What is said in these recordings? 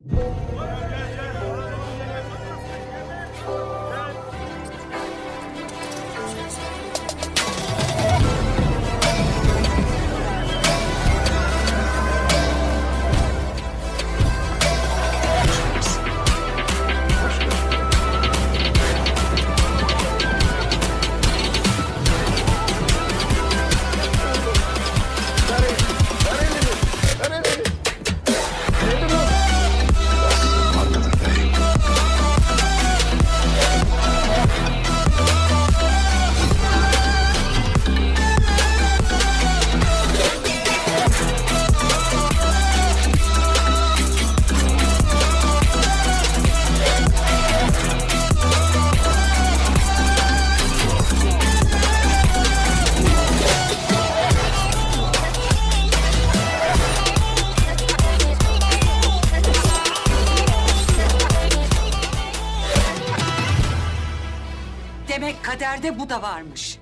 Demek kaderde bu da varmış.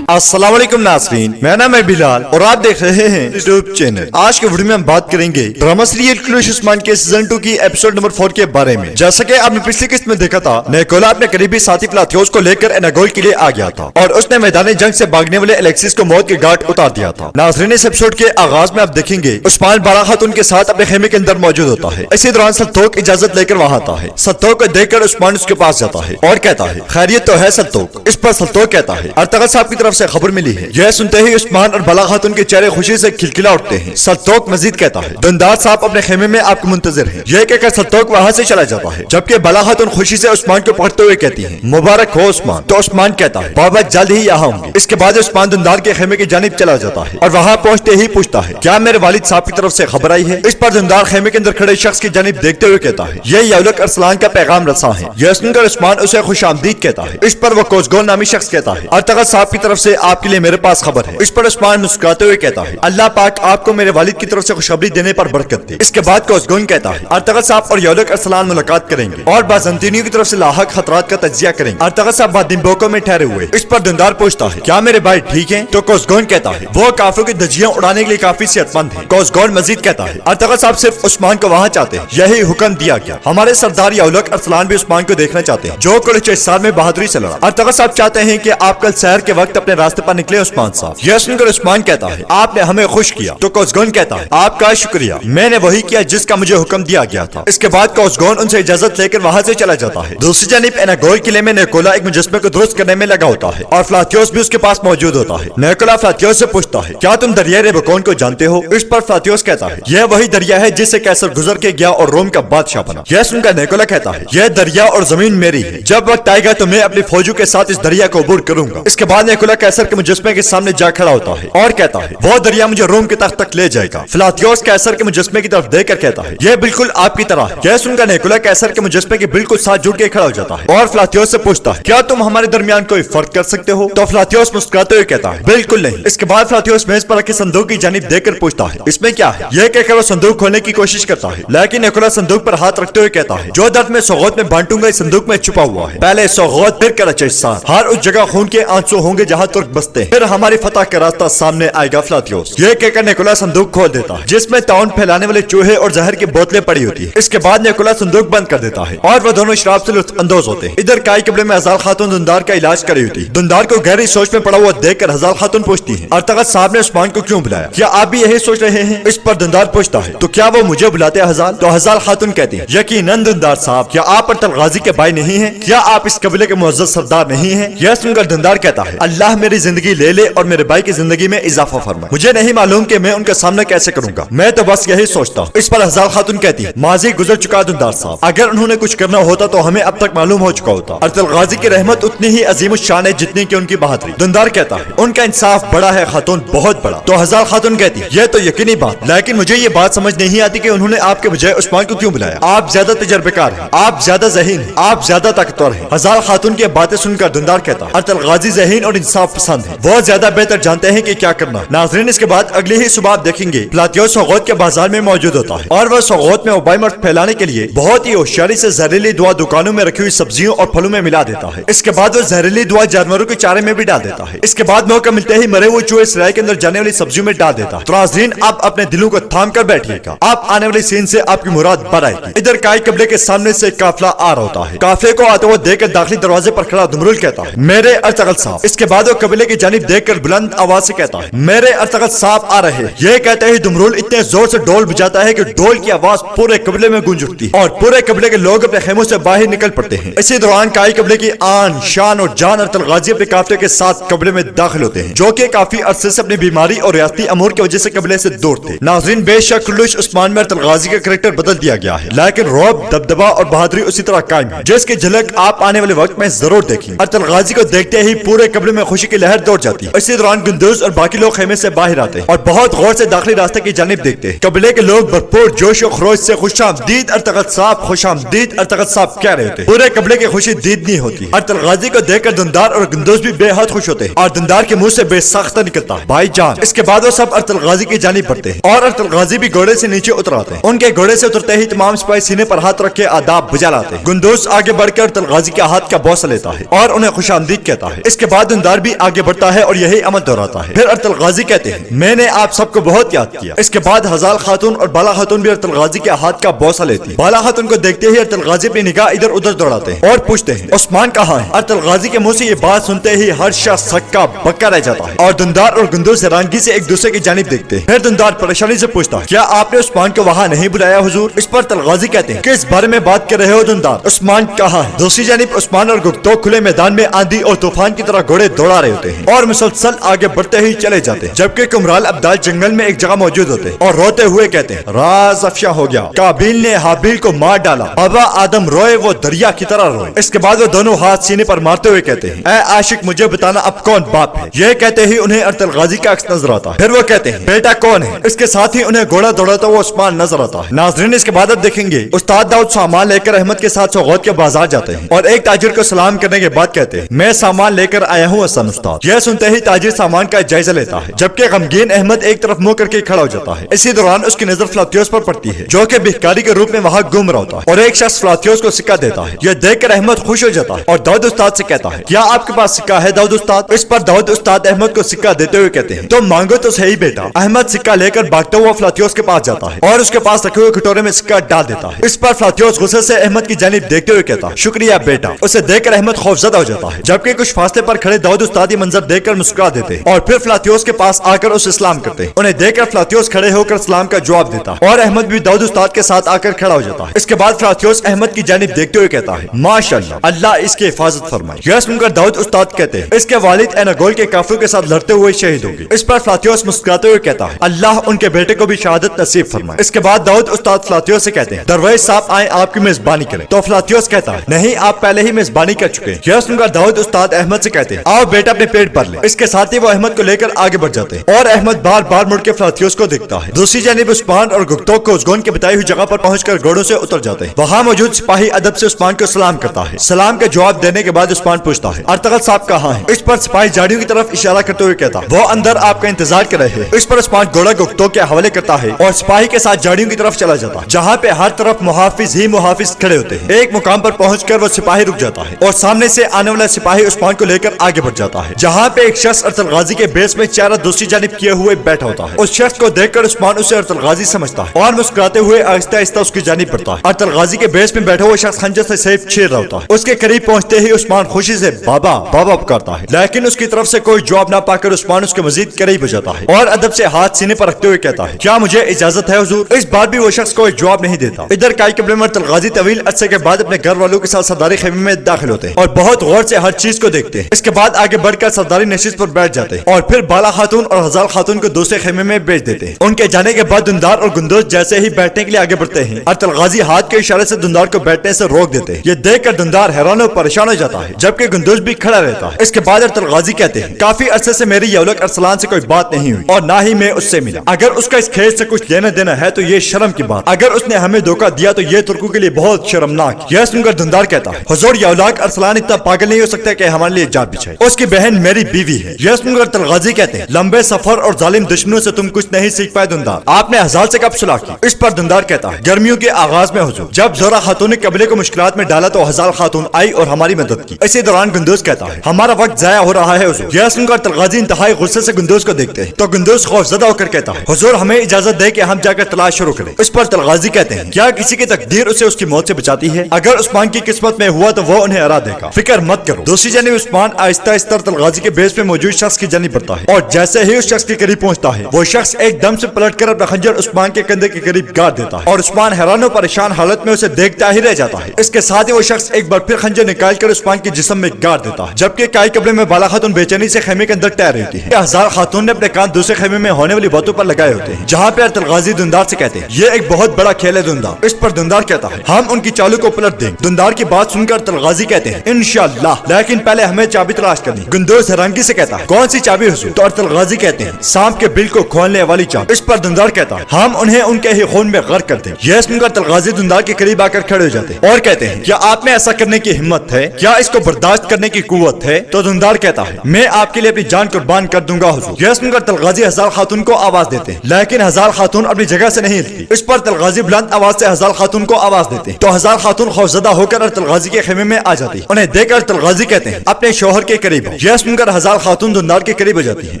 अस्सलाम वालेकुम नाज़रीन, मेरा नाम है बिलाल और आप देख रहे हैं यूट्यूब चैनल। आज के वीडियो में हम बात करेंगे ड्रामा सीरियल क्लूश उस्मान के सीजन 2 की एपिसोड नंबर 4 के बारे में। जैसा कि आपने पिछली किस्त में देखा था, निकोला अपने करीबी साथी फ्लाथियोस को लेकर एनागोल के लिए आ गया था और उसने मैदान जंग से भागने वाले अलेक्सिस को मौत के घाट उतार दिया था। नाज़रीन, इस एपिसोड के आगाज में आप देखेंगे उस्मान बारह खातून के साथ अपने खेमे के अंदर मौजूद होता है। इसी दौरान सत्तोक इजाजत लेकर वहाँ आता है। सत्तोक को देखकर उस्मान उसके पास जाता है और कहता है, खैरियत तो है सत्तोक? इस पर सत्तोक कहता है, अर्तगत साहब की तरफ से खबर मिली है। यह सुनते ही उस्मान और बला खातून के चेहरे खुशी से खिलखिला उठते हैं। सत्तोक मजीद कहता है, दुनदार साहब अपने खेमे में आपको मुंतजर हैं। यह कहकर सत्तोक वहाँ से चला जाता है, जबकि बला खातून खुशी से उस्मान को पकड़ते हुए कहती है, मुबारक हो उस्मान। तो उस्मान कहता है, बाबा जल्द ही यहाँ होंगे। इसके बाद उस्मान दुनदार के खेमे की जानिब चला जाता है और वहाँ पहुँचते ही पूछता है, क्या मेरे वालिद साहब की तरफ से खबर आई है? इस पर दुनदार खेमे के अंदर खड़े शख्स की जानिब देखते हुए कहता है, यह यौलक अरसलान का पैगाम रसा है। यह सुनकर उस्मान उसे खुशामदीद कहता है। इस पर वो कोसगोल नामी शख्स कहता है, अर्तगत साहब की तरफ से आपके लिए मेरे पास खबर है। इस पर उस्मान मुस्कुराते हुए कहता है, अल्लाह पाक आपको मेरे वालिद की तरफ से खुशखबरी देने पर बरकत दे। इसके बाद कोसगोन कहता है, अर्तगत साहब और यौलक अरसलान मुलाकात करेंगे और बाज़ंतीनियों की तरफ से लाहक खतरात का तज्जिया करेंगे। अर्तगत साहब बादिम्बोको में ठहरे हुए। इस पर दुनदार पूछता है, क्या मेरे भाई ठीक हैं? तो कोसगोन कहता है, वो काफिरों की धज्जियां उड़ाने के लिए काफी सेहतमंद है। कोसगोन मजीद कहता है, अर्तगत साहब सिर्फ उस्मान को वहाँ चाहते हैं, यही हुक्म दिया गया। हमारे सरदार यौलक अरसलान भी उस्मान को देखना चाहते हैं, जो कुलचिस्तान में बहादुरी से लड़ा। अर्तगत साहब चाहते हैं कि आप कल सहर के वक्त अपने रास्ते पर निकले उस्मान साहब। यह सुनकर उस्मान कहता है, आपने हमें खुश किया। तो कोसगोन कहता है, आपका शुक्रिया, मैंने वही किया जिसका मुझे हुक्म दिया गया था। इसके बाद कोसगोन उनसे इजाजत लेकर वहाँ से चला जाता है। दूसरी जानिब एनागोल किले में निकोला एक मुजस्मे को दुरुस्त करने में लगा होता है और फ्लाथियोस भी उसके पास मौजूद होता है। निकोला फ्लाथियोस से पूछता है, क्या तुम दरिया रेबकोन को जानते हो? इस पर फ्लाथियोस कहता है, यह वही दरिया है जिससे कैसर गुजर के गया और रोम का बादशाह बना। यह सुनकर निकोला कहता है, यह दरिया और जमीन मेरी है, जब वक्त आएगा तो मैं अपनी फौजों के साथ इस दरिया को अबूर करूंगा। इसके बाद निकोला कैसर के मुजस्मे के सामने जा खड़ा होता है और कहता है, वो दरिया मुझे रोम के तख्त तक ले जाएगा। फ्लाथियोस कैसर के मुजस्मे की तरफ देखकर कहता है, यह बिल्कुल आपकी तरह है। यह सुनकर निकोला कैसर के मुजस्मे के बिल्कुल साथ जुड़ के खड़ा हो जाता है और फ्लाथियोस से पूछता है, क्या तुम हमारे दरमियान कोई फर्क कर सकते हो? तो फ्लाथियोस मुस्कुराते हुए कहता है, बिल्कुल नहीं। इसके बाद फ्लाथियोस मेज पर रखे संदूक की जानिब देखकर पूछता है, इसमें क्या है? यह कहकर वो संदूक खोलने की कोशिश करता है, लेकिन निकोला संदूक पर हाथ रखते हुए कहता है, जो दर्द में सौगौत में बांटूंगा इस संदूक में छुपा हुआ है। पहले सौगौत फिर कराचिस्तान, हर उस जगह खून के आंसू होंगे जहाँ तुर्क बसते हैं, फिर हमारी फतह का रास्ता सामने आएगा। फ्लाथियोस यह कहकर निकोला संदूक खोल देता है, जिसमें ताउन फैलाने वाले चूहे और जहर की बोतलें पड़ी होती है। इसके बाद निकोला संदूक बंद कर देता है और वह दोनों शराब से लुत्फ अंदोज होते हैं। इधर काई कब्र में हज़ार खातून दुनदार का इलाज करी होती है। दुनदार को गहरी सोच में पड़ा हुआ देखकर हज़ार खातून पूछती है, अर्तगत साहब ने उस्मान को क्यों बुलाया? क्या आप भी यही सोच रहे हैं? इस पर दुनदार पूछता है, तो क्या वो मुझे बुलाते हैं हज़ार? तो हज़ार खातून कहती है, यकीनन दुनदार साहब, क्या आप अटल गाजी के भाई नहीं है? क्या आप इस कबीले के मुअज़्ज़ज़ सरदार नहीं है? यह सुनकर दुनदार कहता है, अल्लाह मेरी जिंदगी ले ले और मेरे भाई की जिंदगी में इजाफा फरमाए। मुझे नहीं मालूम कि मैं उनका सामना कैसे करूंगा, मैं तो बस यही सोचता हूँ। इस पर हज़ार खातून कहती है, माजी गुजर चुका दुनदार साहब, अगर उन्होंने कुछ करना होता तो हमें अब तक मालूम हो चुका होता। अटल गाजी की रहमत उतनी ही अजीम शान है जितनी की उनकी बहादुरी। दुनदार कहता है, उनका इंसाफ बड़ा है खातून, बहुत बड़ा। तो हज़ार खातून कहती है, यह तो यकीनी बात, लेकिन मुझे ये बात समझ नहीं आती कि उन्होंने आपके बजाय उस्मान को क्यों बुलाया? आप ज्यादा तजर्बेकार हैं, आप ज्यादा ज़हीन हैं, आप ज्यादा ताकतवर हैं। हज़ार खातून की बातें सुनकर दुनदार कहता है, अटल गाजी ज़हीन और इंसाफ साफ पसंद है, वो ज्यादा बेहतर जानते हैं कि क्या करना। नाजरीन, इसके बाद अगली ही सुबह आप देखेंगे प्लातियोस सौगौत के बाजार में मौजूद होता है और वह सौगौत में वबाई मर्ज फैलाने के लिए बहुत ही होशियारी से जहरीली दवा दुकानों में रखी हुई सब्जियों और फलों में मिला देता है। इसके बाद वो जहरीली दवा जानवरों के चारे में भी डाल देता है। इसके बाद मौका मिलते ही मरे हुए चूहे सराय के अंदर जाने वाली सब्जियों में डाल देता है। तो नाज़रीन, आप अपने दिलों को थाम कर बैठिएगा, आप आने वाली सीन से आपकी मुराद बर आएगी। इधर काई कबले के सामने से काफिला आ रहा होता है। काफिले को आते हुए देखकर दाखिली दरवाजे पर खड़ा दुमरुल कहता है, मेरे अर्तगल साहब। इसके बाद वो कबीले की जानिब देखकर बुलंद आवाज से कहता है, मेरे अर्तगल साहब आ रहे हैं। ये कहते ही दुमरुल इतने जोर से ढोल बजाता है कि ढोल की आवाज पूरे कबीले में गूंज उठती है और पूरे कबीले के लोग अपने खेमों से बाहर निकल पड़ते हैं। इसी दौरान काई कबीले की आन शान और जान अर्तल गाजी अपने काफिले के साथ कबीले में दाखिल होते हैं, जो कि काफी अरसे से अपनी बीमारी और रियासती अमूर की वजह से कबीले से दूर थे। नाज़रीन, बेशक कुल्लुश उस्मान में अर्तल गाजी का कैरेक्टर बदल दिया गया है, लेकिन रौब, दबदबा और बहादुरी उसी तरह कायम है, जिसकी झलक आप आने वाले वक्त में जरूर देखेंगे। अर्तल गाजी को देखते ही पूरे कबीले में खुशी की लहर दौड़ जाती है। इसी दौरान गुंदूज और बाकी लोग खेमे से बाहर आते हैं और बहुत गौर से दाखिली रास्ते की जानिब देखते हैं। कबीले के लोग भरपूर जोश और खरोश से खुशामदीद अर्तगल साहब, खुशामदीद अर्तगल साहब कह रहे होते हैं। पूरे कबीले की खुशी दीदनी होती है। अर्तल गाजी को देखकर दुंदार और गुंदूज भी बेहद खुश होते हैं और दुंदार के मुंह से बेसाख्ता निकलता है, भाईजान। इसके बाद वो सब अर्तल गाजी की जानिब बढ़ते हैं और अर्तल गाजी भी घोड़े से नीचे उतर आते हैं। उनके घोड़े से उतरते ही तमाम सिपाही सीने पर हाथ रख के आदाब बुझा लाते हैं। गुंदूज आगे बढ़कर अर्तल गाजी के हाथ का बौसा लेता है और उन्हें खुशामदीद कहता है। इसके बाद दुंदार भी आगे बढ़ता है और यही अमल दोहराता है। फिर अर्तल गाजी कहते हैं, मैंने आप सबको बहुत याद किया। इसके बाद हजाल खातून और बाला खातून भी अर्तल गाजी के हाथ का बौसा लेती है। बाला खातून को देखते ही अर्तल गाजी अपनी निगाह इधर उधर दौड़ाते हैं और पूछते हैं, उस्मान कहाँ है? अर्तल गाजी के मुंह से ये बात सुनते ही हर शख्स हक्का बक्का रह जाता है और दुंदार और गुंदूज हैरानगी से एक दूसरे की जानिब देखते हैं। फिर दुंदार परेशानी से पूछता है, क्या आपने उस्मान को वहाँ नहीं बुलाया हुजूर? इस पर अर्तल गाजी कहते हैं, किस बारे में बात कर रहे हो दुंदार? उस्मान कहाँ है? दूसरी जानिब उस्मान और गुप्तो खुले मैदान में आंधी और तूफान की तरह घोड़े दौड़ा रहे होते हैं और मुसलसल आगे बढ़ते ही चले जाते हैं, जबकि कुमराल अब्दाल जंगल में एक जगह मौजूद होते हैं और रोते हुए कहते हैं, राज अफशा हो गया, काबिल ने हाबिल को मार डाला, बाबा आदम रोए वो दरिया की तरह रोए। इसके बाद वो दोनों हाथ सीने पर मारते हुए कहते हैं, ऐ आशिक मुझे बताना अब कौन बाप है? ये कहते ही उन्हें अर्तल गाजी का अक्स नजर आता है। फिर वो कहते हैं, बेटा कौन है? इसके साथ ही उन्हें घोड़ा दौड़ाता हुआ उस्मान नजर आता है। नाज़रीन, इसके बाद अब देखेंगे उस्ताद दाऊद सामान लेकर अहमद के साथ सौगौत के बाजार जाते हैं और एक ताजिर को सलाम करने के बाद कहते हैं, मैं सामान लेकर आया हूँ हसन उस्ताद। यह सुनते ही ताजिर सामान का जायजा लेता है, जबकि गमगीन अहमद एक तरफ मुंह करके खड़ा हो जाता है। इसी दौरान उसकी नजर फ्लातियोस पर पड़ती है, जो कि भिखारी के रूप में वहाँ घूम रहा होता है और एक शख्स फ्लातियोस को सिक्का देता है। यह देखकर अहमद खुश हो जाता है और दाऊद उस्ताद से कहता है, क्या आपके पास सिक्का है दाऊद उस्ताद? इस पर दाऊद उस्ताद अहमद को सिक्का देते हुए कहते हैं, तुम मांगो तो सही बेटा। अहमद सिक्का लेकर भागता हुआ फ्लातियोस के पास जाता है और उसके पास रखे हुए कटोरे में सिक्का डाल देता है। इस पर फ्लातियोस गुस्से से अहमद की जानिब देखते हुए कहता है, शुक्रिया बेटा। उसे देखकर अहमद खौफजदा हो जाता है, जबकि कुछ फासले पर खड़े दाऊद उस्ताद ये मंजर देखकर मुस्कुरा देते हैं और फिर फ्लातियोस के पास आकर उसे सलाम करते हैं। उन्हें देखकर फ्लातियोस खड़े होकर सलाम का जवाब देता है और अहमद भी दाऊद उस्ताद के साथ आकर खड़ा हो जाता है। इसके बाद फ्लातियोस अहमद की जानिब देखते हुए कहता है, माशाअल्लाह, अल्लाह इसकी हिफाजत फरमाए। यह सुनकर दाऊद उस्ताद कहते हैं, इसके वालिद एनागोल के काफिरों के साथ लड़ते हुए शहीद होंगे। इस पर फ्लातियोस मुस्कुराते हुए कहता है, अल्लाह उनके बेटे को भी शहादत नसीब फरमाए। इसके बाद दाऊद उस्ताद फ्लातियोस से कहते हैं, दरवेश साहब आए आपकी मेजबानी करें। तो फ्लातियोस कहता है, नहीं, आप पहले ही मेजबानी कर चुके हैं। यह सुनकर दाऊद उस्ताद अहमद से कहते हैं, आओ बेटा अपने पेट भर ले। इसके साथ ही वो अहमद को लेकर आगे बढ़ जाते हैं और अहमद बार बार मुड़ के फ्लातियोस को देखता है। दूसरी जानिब उस्मान और गुप्तो को उस्गोन की बताई हुई जगह पर पहुंचकर घोड़ों से उतर जाते हैं। वहाँ मौजूद सिपाही अदब से उस्मान को सलाम करता है। सलाम का जवाब देने के बाद उस्मान पूछता है, अर्तगल साहब कहाँ है? इस पर सिपाही झाड़ियों की तरफ इशारा करते हुए कहता है, वो अंदर आपका इंतजार कर रहे हैं। इस पर उस्मान घोड़ा गुप्तो के हवाले करता है और सिपाही के साथ झाड़ियों की तरफ चला जाता है, जहाँ पे हर तरफ मुहाफिज ही मुहाफिज खड़े होते हैं। एक मुकाम पर पहुंचकर वो सिपाही रुक जाता है और सामने से आने वाला सिपाही उस्मान को लेकर आगे बढ़ जाता है, जहाँ पे एक शख्स अर्तल गाजी के बेस में चेहरा दूसरी जानिब किए हुए बैठा होता है। उस शख्स को देखकर उस्मान उसे अर्तल गाजी समझता है और मुस्कुराते हुए आहिस्ता आहिस्ता उसकी जानिब बढ़ता है। अर्तल गाजी के बेस में बैठा हुआ शख्स खंजर से सेफ छीन रहा होता है। उसके करीब पहुंचते ही उस्मान खुशी से बाबा बाबा पुकारता है, लेकिन उसकी तरफ से कोई जवाब ना पाकर उस्मान उसके मजीद करीब हो जाता है और अदब से हाथ सीने पर रखते हुए कहता है, क्या मुझे इजाजत है हुजूर? इस बार भी वो शख्स कोई जवाब नहीं देता। इधर काई कबीले में अर्तल गाजी तवील अरसे के बाद अपने घर वालों के साथ सरदारी खेमे में दाखिल होते हैं और बहुत गौर से हर चीज को देखते हैं। इसके बाद आगे बढ़कर सरदारी नशिस्त पर बैठ जाते हैं और फिर बाला खातून और हजार खातून को दूसरे खेमे में भेज देते हैं। उनके जाने के बाद दुंदार और गुंदोज जैसे ही बैठने के लिए आगे बढ़ते हैं, अर्तल गाजी हाथ के इशारे से दुंदार को बैठने से रोक देते हैं। ये देखकर दुंदार हैरान और परेशान हो जाता है, जबकि गुंदोज भी खड़ा रहता है। इसके बाद अर्तल गाजी कहते हैं, काफी अरसे से मेरी यौलक अरसलान से कोई बात नहीं हुई और ना ही मैं उससे मिला। अगर उसका इस खेल से कुछ लेना देना है तो ये शर्म की बात, अगर उसने हमें धोखा दिया तो ये तुर्कों के लिए बहुत शर्मनाक। यह सुनकर दुंदार कहता है, हुजूर यौलक अरसलान इतना पागल नहीं हो सकता कि हमारे लिए जान बिछाए। उसकी बहन मेरी बीवी है। यह सुनकर तलगाजी कहते हैं लंबे सफर और जालिम दुश्मनों से तुम कुछ नहीं सीख पाए दुंदार, आपने हजाल से कब सुलह की? इस पर दुंदार कहता है गर्मियों के आगाज में हुजूर, जब जोरा खातून ने कबीले को मुश्किलात में डाला तो हजाल खातून आई और हमारी मदद की। इसी दौरान गुंदोज कहता है हमारा वक्त जाया हो रहा है हुजूर। यह सुनकर तलगाजी इंतहाई गुस्से से गुंदोज को देखते हैं तो गुंदोज खौफजदा होकर कहता है हुजूर हमें इजाजत दे कि हम जाकर तलाश शुरू करें। इस पर तलगाजी कहते हैं क्या किसी की तकदीर उसे उसकी मौत से बचाती है? अगर उस्मान की किस्मत में हुआ तो वो उन्हें हरा देगा, फिक्र मत करो। दूसरी जानिब उस्मान आहिस्ता आहिस्ता तलगाजी के बेस में मौजूद शख्स की जानिब बढ़ता है और जैसे ही उस शख्स के करीब पहुंचता है वो शख्स एकदम से पलटकर अपना खंजर उस्मान के कंधे के करीब गाड़ देता है और उस्मान हैरान और परेशान हालत में उसे देखता ही रह जाता है। इसके साथ ही वो शख्स एक बार फिर खंजर निकाल कर उस्मान के जिस्म में गाड़ देता है। जबकि काई कब्र में बाला खातून बेचैनी से खेमे के अंदर टहर रहती है। हज़ार खातून ने अपने कान दूसरे खेमे में होने वाली बातों पर लगाए होते हैं जहाँ पे तलगाजी दुंदार से कहते हैं ये एक बहुत बड़ा खेल है दुंदार। इस पर दुंदार कहता है हम उनकी चालू को पलट देंगे। दुंदार की बात सुनकर तलगाजी कहते हैं इंशाअल्लाह, लेकिन पहले हमें चाबी तलाश करनी। गुंदोज हैरानगी से कहता है कौन सी चाबी हुजूर? तो तलगाजी कहते हैं सांप के बिल को खोलने वाली चाबी। इस पर दुंदार कहता है हम उन्हें उनके ही खून में गर्क कर दें। यह सुनकर तलगाजी दुंदार के करीब आकर खड़े हो जाते हैं और कहते हैं क्या आप में ऐसा करने की हिम्मत है? क्या इसको बर्दाश्त करने की कुव्वत है? तो दुंदार कहता है मैं आपके लिए अपनी जान कुर्बान कर दूंगा हुजूर। यह सुनकर तलगाजी हज़ाल खातून को आवाज देते हैं लेकिन हज़ाल खातून अपनी जगह से नहीं हिलती। इस पर तलगाजी बुलंद आवाज से हज़ाल खातून को आवाज देते हैं तो हज़ाल खातून खौफजदा होकर तलगाजी के खेमे में आ जाती है। उन्हें देखकर तलगाजी कहते हैं अपने शोहर के करीब आओ। यह सुनकर हज़ाल खातून दुंदार के करीब हो जाती है।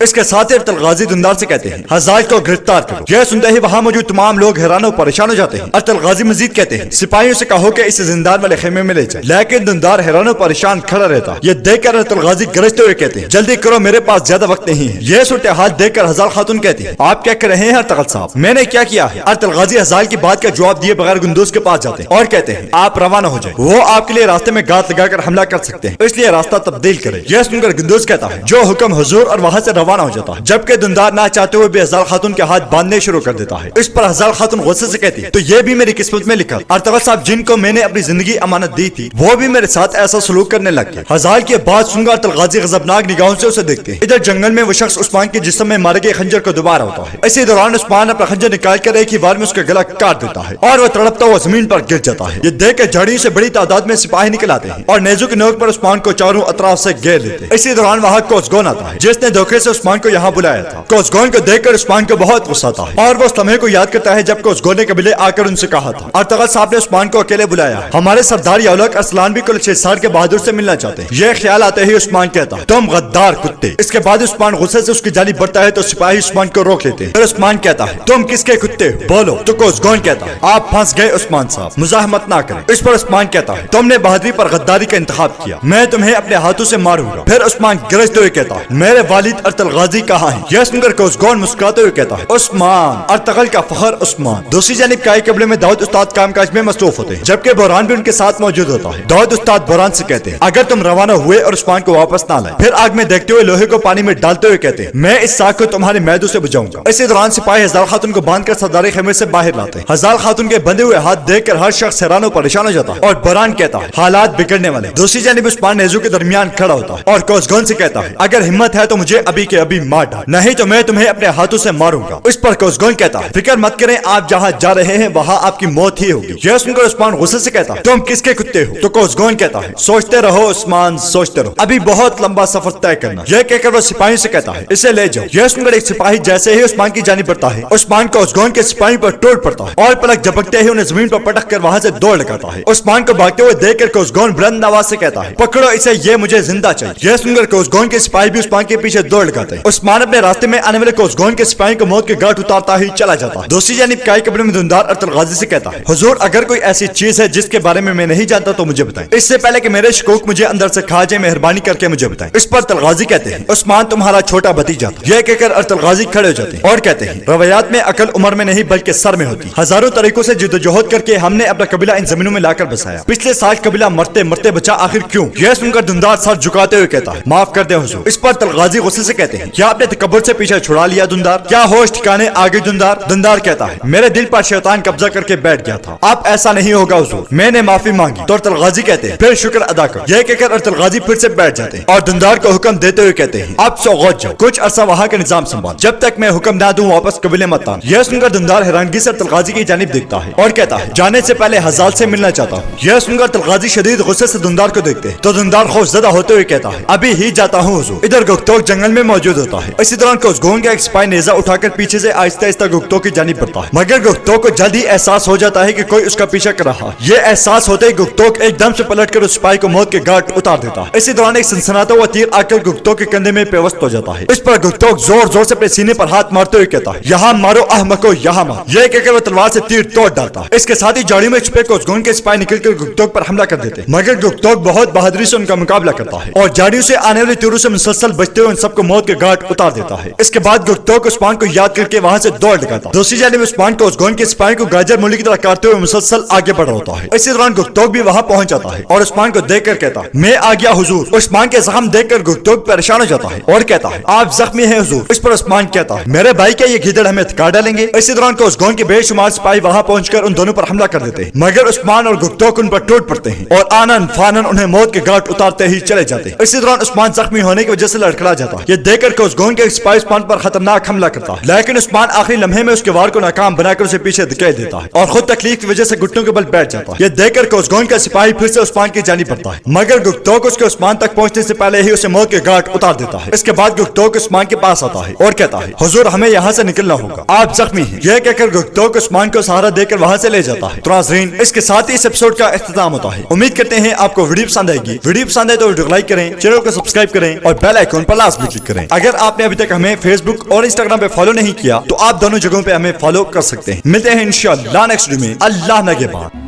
इसके साथ ही तलगाजी दुंदार से कहते हैं हज़ाल को गिरफ्तार करो। यह सुनते ही वहाँ मौजूद तमाम लोग हैरान और परेशान हो जाते हैं और तलगाजी मजीद कहते हैं सिपाहियों से कहो कि इसे जिंदान वाले खेमे में ले जाए। लेकिन दुंदार हैरान और परेशान खड़ा रहता है। यह देखकर तलगाजी गरजते हुए कहते हैं जल्दी करो मेरे पास ज्यादा वक्त नहीं है। यह सूरत हाल देखकर हज़ाल खातून कहती है आप क्या कर रहे हैं तगत साहब, मैंने क्या किया है? और तलगाजी हज़ाल की बात का जवाब दिए बगैर गुंदोज के पास जाते हैं और कहते हैं आप रवाना हो जाए, वो आपके लिए रास्ते में गात लगाकर हमला कर सकते हैं इसलिए रास्ता तब्दील करें। यह सुनकर गुंदोज कहता है जो हुक्म हुजूर और वहाँ से रवाना हो जाता है। जबकि दुंदार ना चाहते हुए भी हज़ाल खातून के हाथ बांधने शुरू कर देता है। इस पर हज़ाल खातून गुस्से से कहती है तो ये भी मेरी किस्मत में लिखा और तगत साहब जिनको मैंने अपनी जिंदगी अमानत दी थी वो भी मेरे साथ ऐसा सलूक करने लग गए। हज़ाल की बात सुनकर तलगाजी गजबनाक निगाहों से उसे देखते हैं। इधर जंगल में वो शख्स उस्मान के जिस्म में मारे गए खंजर को दोबारा होता है। इसी दौरान उस्मान अपना खंजर निकाल कर एक ही बार में उसका गला काट देता है और वह तड़पता हुआ जमीन पर गिर जाता है। ये देख कर झाड़ियों से बड़ी तादाद में सिपाही निकल आते हैं और नेज़ों की नोक पर उस्मान को चारों अतराफ से घेर लेते हैं। इसी दौरान वहाँ कोसगोन आता है जिसने धोखे से उस्मान को यहाँ बुलाया था। कोसगोन को देखकर उस्मान को बहुत गुस्सा आता है और वो उस लम्हे को याद करता है जब कोसगोन ने कबीले आकर उनसे कहा था और तगत साहब ने उस्मान को अकेले बुलाया है। हमारे सरदार यालक अरसलान भी कुल 6 साल के बहादुर से मिलना चाहते हैं। यह ख्याल आते ही उस्मान कहता है तुम गद्दार कुत्ते। इसके बाद उस्मान गुस्से से उसकी जानिब बढ़ता है तो सिपाही उस्मान को रोक लेते हैं। फिर उस्मान कहता है तुम किसके कुत्ते हो बोलो? तो कोसगोन कहता है आप फंस गए उस्मान साहब, मुजाहमत ना करें। इस पर उस्मान कहता है तुमने बहादुरी पर गद्दारी का इंतखाब किया, मैं तुम्हें अपने हाथों से मारूंगा। फिर उस्मान गरजते हुए कहता है मेरे वालिद अर्तलगाजी कहाँ हैं? यह सुनकर कोसगोन मुस्कुराते हुए कहता है उस्मान, अर्तगल का फखर उस्मान। दूसरी जानिब काई कबीले में दाऊद उस्ताद कामकाज में मसरूफ होते हैं जबकि बोरान भी उनके साथ मौजूद होता है। दाऊद उस्ताद बोरान से कहते हैं अगर तुम रवाना हुए और उस्मान को वापस ना लाए। फिर आग में देखते हुए लोहे को पानी में डालते हुए कहते हैं मैं इस साग को तुम्हारे मैदों से बुझाऊंगा। इसी दौरान सिपाही हज़ाल खातून को बांधकर सरदारी खेमे से बाहर लाते हैं। हज़ाल खातून के बंधे हुए हाथ देखकर हर शख्स हैरान और परेशान हो जाता है और बोरान कहता है हालात बिगड़ने वाले। दूसरी जानिब उस्मान नेज़ों के दरमियान खड़ा होता है और कोसगोन से कहता है अगर हिम्मत है तो मुझे अभी के अभी मार डाल, नहीं तो मैं तुम्हें अपने हाथों से मारूंगा। इस पर कोसगोन कहता है फिक्र मत करें, आप जहाँ जा रहे हैं वहाँ आपकी मौत ही होगी। यह सुनकर उस्मान गुस्से से कहता है तुम किसके कुत्ते हो? तो कोसगोन कहता है सोचते रहो उस्मान, सोचते रहो, अभी बहुत लंबा सफर तय करना। यह कहकर वो सिपाही से कहता है इसे ले जाओ। यह सुनकर एक सिपाही जैसे ही उस्मान की जानिब बढ़ता है उस्मान कोसगोन के सिपाही पर टूट पड़ता है और पलक झपकते ही उन्हें जमीन पर पटक कर वहाँ से दौड़ लगाता है। उस्मान को भागते हुए देखकर कोसगोन बुलंद आवाज से कहता है पकड़ो इसे, ये मुझे जिंदा चाहिए। यह सुनकर कोसगोन के सिपाही भी उस्मान के पीछे दौड़ लगाते हैं। उस्मान अपने रास्ते में आने वाले कोसगोन के सिपाही को मौत के घाट उतारता ही चला जाता है। दूसरी जानिब काई कबीले में दुंदार अर्तलगाजी से कहता है हुजूर अगर कोई ऐसी चीज है जिसके बारे में मैं नहीं जानता तो मुझे बताएं, इससे पहले कि मेरे शकूक मुझे अंदर से खा जाए, मेहरबानी करके मुझे बताएं। इस पर तलगाजी कहते हैं उस्मान तुम्हारा छोटा भतीजा था। यह कहकर अर्तलगाजी खड़े हो जाते हैं और कहते हैं रवायात में अकल उम्र में नहीं बल्कि सर में होती। हजारों तरीकों से जिद्दोजहद करके हमने अपना कबीला इन जमीनों में लाकर बसाया। पिछले साल कबीला मरते मरते बचा, आखिर क्यों? यह सुनकर दुंदार सर झुकाते हुए कहता है माफ कर दे हुजूर। इस पर तलगाजी गुस्से से कहते हैं क्या आपने तकब्बुर से पीछे छुड़ा लिया दुंदार? क्या होश ठिकाने आ गई दुंदार? दुंदार कहता है मेरे दिल पर शैतान कब्जा करके बैठ गया था, अब ऐसा नहीं होगा हुजूर, मैंने माफी मांगी। तो तलगाजी कहते हैं फिर शुक्र अदा कर। यह कहकर अर्तलगाजी फिर से बैठ जाते हैं और दुंदार को हुक्म देते हुए कहते हैं अब सौगत जाओ, कुछ अरसा वहाँ का निजाम संभाल, जब तक मैं हुक्म ना दूं वापस कबीले मत आना। यह सुनकर दुंदार हैरानगी से तलगाजी की जानिब देखता है और कहता है जाने से पहले हज़ाल से मिलना चाहता हूँ। यह सुनकर तलगाजी शदीद गुस्से से दुंदार को देखते हैं तो दुंदार खौफजदा होते हुए कहता है अभी अभी ही जाता हूँ हुजूर। इधर गुप्तोक जंगल में मौजूद होता है। इसी दौरान कोसगोन का एक सिपाही नेजा उठाकर पीछे से आहिस्ता आहिस्ता गुप्तोक की जानिब बढ़ता है, मगर गुप्तोक को जल्दी एहसास हो जाता है कि कोई उसका पीछा कर रहा है। ये एहसास होते ही गुप्तोक एकदम से पलटकर उस सिपाही को मौत के घाट उतार देता है। इसी दौरान एक सनसनाता हुआ तीर आकर गुप्तोक के कंधे में पेवस्त हो जाता है। इस पर गुप्तोक जोर जोर से अपने सीने पर हाथ मारते हुए कहता है, यहाँ मारो अहमको, यहाँ मार। यह कहकर वो तलवार से तीर तोड़ डालता है। इसके साथ ही झाड़ियों में छुपे कोसगोन के सिपाही निकलकर गुप्तोक पर हमला कर देते हैं, मगर गुप्तोक बहुत बहादुरी से उनका मुकाबला करता है और झाड़ियों से आने वाले तीरों से मुसलसल बचते हुए उन सबको मौत के घाट उतार देता है। इसके बाद गुप्तोक उस्मान को याद करके वहां से दौड़ लगाता है। दूसरी जानिब उस्मान कोसगोन के सिपाही को गाजर मूली की तरह काटते हुए मुसलसल आगे बढ़ रहा होता है। इसी दौरान गुप्तोक भी वहां पहुंच जाता है और उस्मान को देखकर कहता है, मैं आ गया हुजूर। उस्मान के जख्म देखकर गुप्तोक परेशान हो जाता है और कहता है, आप जख्मी हैं हुजूर। इस पर उस्मान कहता है, मेरे भाई क्या ये गीदड़ हमें थका डालेंगे। इसी दौरान कोसगोन के बेशुमार सिपाही वहां पहुंचकर उन दोनों पर हमला कर देते हैं, मगर उस्मान और गुप्तोक उन पर टूट पड़ते हैं और आनन फानन उन्हें मौत के घाट उतारते ही चले जाते हैं। इसी दौरान उस्मान जख्मी होने की वजह से लड़खड़ा जाता है। ये देखकर कोसगोन के सिपाही उस्मान पर खतरनाक हमला करता है, लेकिन उस्मान आखिरी लम्हे में उसके वार को नाकाम बनाकर उसे पीछे धकेल देता है और खुद तकलीफ की वजह से घुटनों के बल बैठ जाता है। ये देखकर कोसगोन का सिपाही फिर से उस्मान की जानिब बढ़ता है, मगर गुप्तोक उसके उस्मान तक पहुंचने से पहले ही उसे मौत के घाट उतार देता है। इसके बाद गुप्तोक उस्मान के पास आता है और कहता है, हुजूर हमें यहाँ से निकलना होगा, आप जख्मी हैं। यह कहकर गुप्तोक उस्मान को सहारा देकर वहाँ से ले जाता है। तो नाज़रीन, इसके साथ ही इस एपिसोड का इख्तिताम होता है। उम्मीद करते हैं आपको वीडियो पसंद आएगी। वीडियो पसंद आए तो वीडियो को लाइक करें, चैनल को सब्सक्राइब करें और बेल आइकन पर लाजमी क्लिक करें। अगर आपने अभी तक हमें फेसबुक और इंस्टाग्राम पे फॉलो नहीं किया तो आप दोनों जगहों पे हमें फॉलो कर सकते हैं। मिलते हैं इंशाअल्लाह नेक्स्ट वीडियो में। अल्लाह नगेबान।